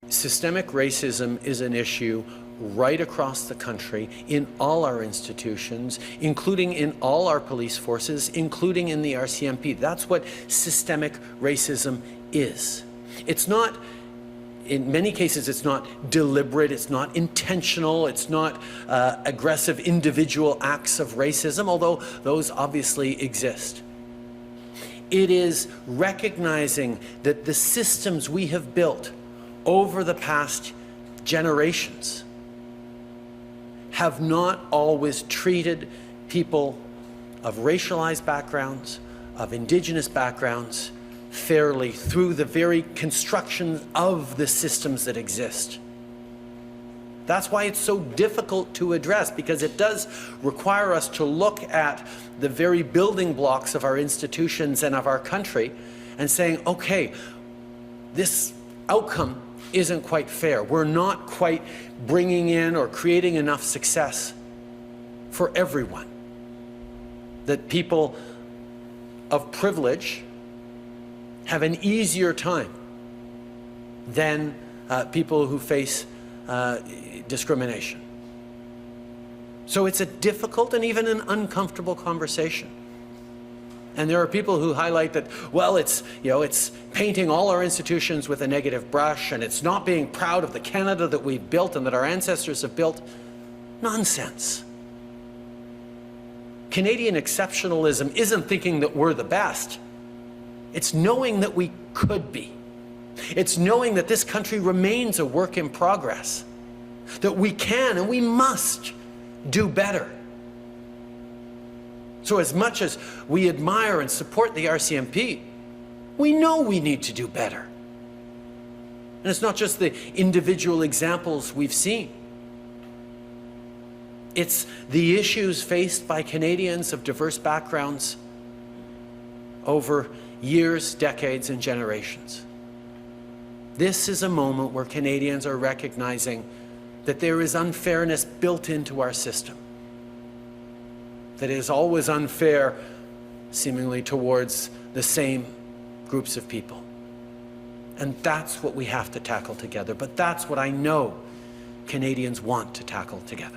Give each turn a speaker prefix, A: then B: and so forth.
A: Systemic racism is an issue right across the country in all our institutions, including in all our police forces, including in the RCMP. That's what systemic racism is. It's not, in many cases, it's not deliberate, it's not intentional, it's not aggressive individual acts of racism, although those obviously exist. It is recognizing that the systems we have built over the past generations have not always treated people of racialized backgrounds, of Indigenous backgrounds, fairly through the very construction of the systems that exist. That's why it's so difficult to address, because it does require us to look at the very building blocks of our institutions and of our country and saying, okay, this outcome isn't quite fair. We're not quite bringing in or creating enough success for everyone. That people of privilege have an easier time than people who face discrimination. So it's a difficult and even an uncomfortable conversation. And there are people who highlight that, well, it's painting all our institutions with a negative brush, and it's not being proud of the Canada that we've built and that our ancestors have built. Nonsense. Canadian exceptionalism isn't thinking that we're the best. It's knowing that we could be. It's knowing that this country remains a work in progress, that we can and we must do better. So as much as we admire and support the RCMP, we know we need to do better. And it's not just the individual examples we've seen. It's the issues faced by Canadians of diverse backgrounds over years, decades, and generations. This is a moment where Canadians are recognizing that there is unfairness built into our system. That is always unfair, seemingly, towards the same groups of people. And that's what we have to tackle together. But that's what I know Canadians want to tackle together.